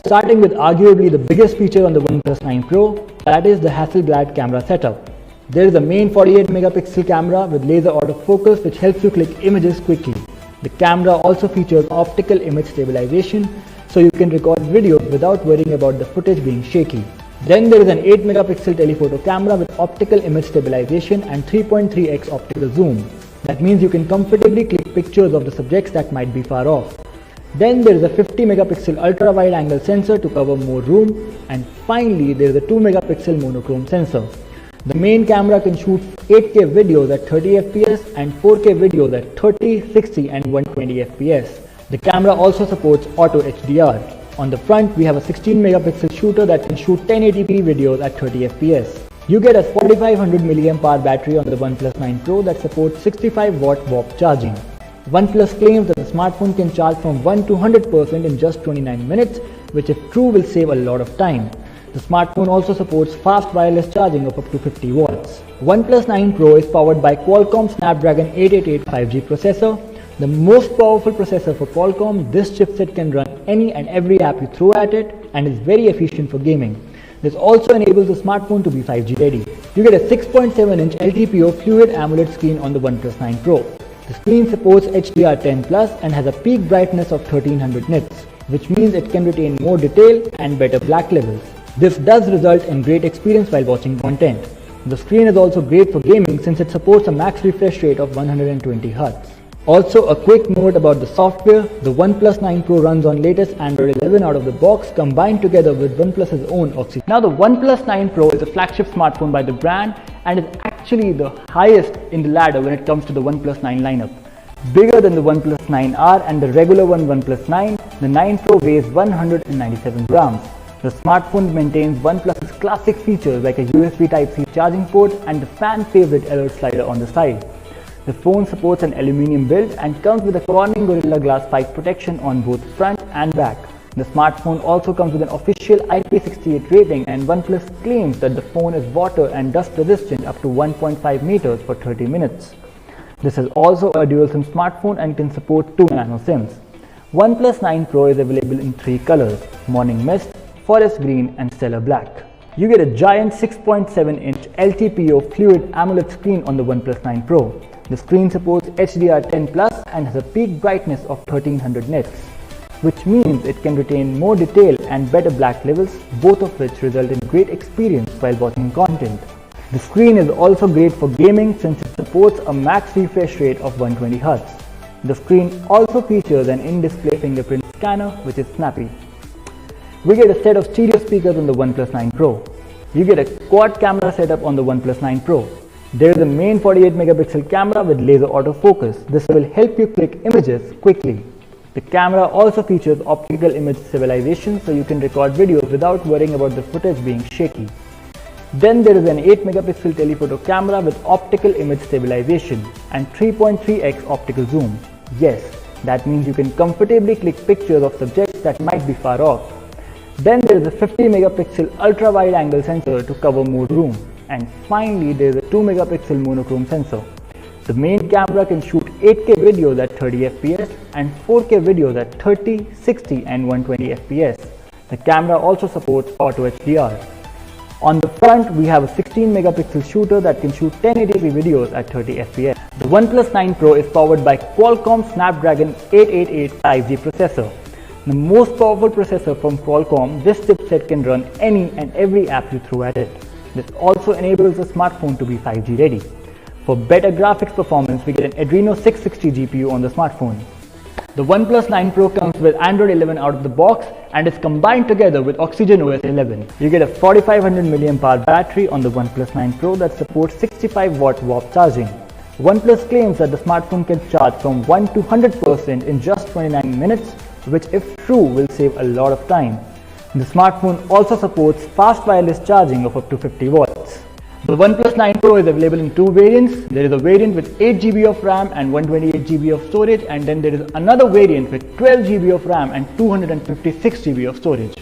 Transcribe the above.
Starting with arguably the biggest feature on the OnePlus 9 Pro, that is the Hasselblad camera setup. There is a main 48 megapixel camera with laser autofocus which helps you click images quickly. The camera also features optical image stabilization, so you can record videos without worrying about the footage being shaky. Then there is an 8 megapixel telephoto camera with optical image stabilization and 3.3x optical zoom. That means you can comfortably click pictures of the subjects that might be far off. Then there is a 50 megapixel ultra wide angle sensor to cover more room, and finally there is a 2 megapixel monochrome sensor. The main camera can shoot 8K videos at 30 fps and 4K videos at 30, 60 and 120 fps. The camera also supports auto HDR. On the front, we have a 16 megapixel shooter that can shoot 1080p videos at 30 fps. You get a 4500 mAh battery on the OnePlus 9 Pro that supports 65 watt WAP charging. OnePlus claims that the smartphone can charge from 1 to 100% in just 29 minutes, which if true will save a lot of time. The smartphone also supports fast wireless charging of up to 50 watts. OnePlus 9 Pro is powered by Qualcomm Snapdragon 888 5G processor. The most powerful processor for Qualcomm, this chipset can run any and every app you throw at it and is very efficient for gaming. This also enables the smartphone to be 5G ready. You get a 6.7-inch LTPO Fluid AMOLED screen on the OnePlus 9 Pro. The screen supports HDR10+ and has a peak brightness of 1300 nits, which means it can retain more detail and better black levels. This does result in great experience while watching content. The screen is also great for gaming since it supports a max refresh rate of 120Hz. Also, a quick note about the software. The OnePlus 9 Pro runs on latest Android 11 out of the box, combined together with OnePlus's own Oxygen. Now, the OnePlus 9 Pro is a flagship smartphone by the brand and is actually the highest in the ladder when it comes to the OnePlus 9 lineup. Bigger than the OnePlus 9R and the regular OnePlus 9, the 9 Pro weighs 197 grams. The smartphone maintains OnePlus's classic features like a USB Type-C charging port and the fan-favorite alert slider on the side. The phone supports an aluminium build and comes with a Corning Gorilla Glass 5 protection on both front and back. The smartphone also comes with an official IP68 rating, and OnePlus claims that the phone is water and dust resistant up to 1.5 meters for 30 minutes. This is also a dual SIM smartphone and can support 2 nano SIMs. OnePlus 9 Pro is available in 3 colors: Morning Mist, Forest Green and Stellar Black. You get a giant 6.7-inch LTPO Fluid AMOLED screen on the OnePlus 9 Pro. The screen supports HDR10+ and has a peak brightness of 1300 nits, which means it can retain more detail and better black levels, both of which result in great experience while watching content. The screen is also great for gaming since it supports a max refresh rate of 120Hz. The screen also features an in-display fingerprint scanner, which is snappy. We get a set of stereo speakers on the OnePlus 9 Pro. You get a quad camera setup on the OnePlus 9 Pro. There is a main 48 megapixel camera with laser autofocus. This will help you click images quickly. The camera also features optical image stabilization, so you can record videos without worrying about the footage being shaky. Then there is an 8 megapixel telephoto camera with optical image stabilization and 3.3x optical zoom. Yes, that means you can comfortably click pictures of subjects that might be far off. Then there is a 50 megapixel ultra wide angle sensor to cover more room. And finally, there is a 2 megapixel monochrome sensor. The main camera can shoot 8K videos at 30 fps and 4K videos at 30, 60 and 120 fps. The camera also supports auto HDR. On the front, we have a 16 megapixel shooter that can shoot 1080p videos at 30 fps. The OnePlus 9 Pro is powered by Qualcomm Snapdragon 888 5G processor. The most powerful processor from Qualcomm, this chipset can run any and every app you throw at it. This also enables the smartphone to be 5G ready. For better graphics performance, we get an Adreno 660 GPU on the smartphone. The OnePlus 9 Pro comes with Android 11 out of the box and is combined together with Oxygen OS 11. You get a 4500 mAh battery on the OnePlus 9 Pro that supports 65 watt WAP charging. OnePlus claims that the smartphone can charge from 1 to 100% in just 29 minutes, which if true will save a lot of time. The smartphone also supports fast wireless charging of up to 50 watts. The OnePlus 9 Pro is available in 2 variants. There is a variant with 8GB of RAM and 128GB of storage, and then there is another variant with 12GB of RAM and 256GB of storage.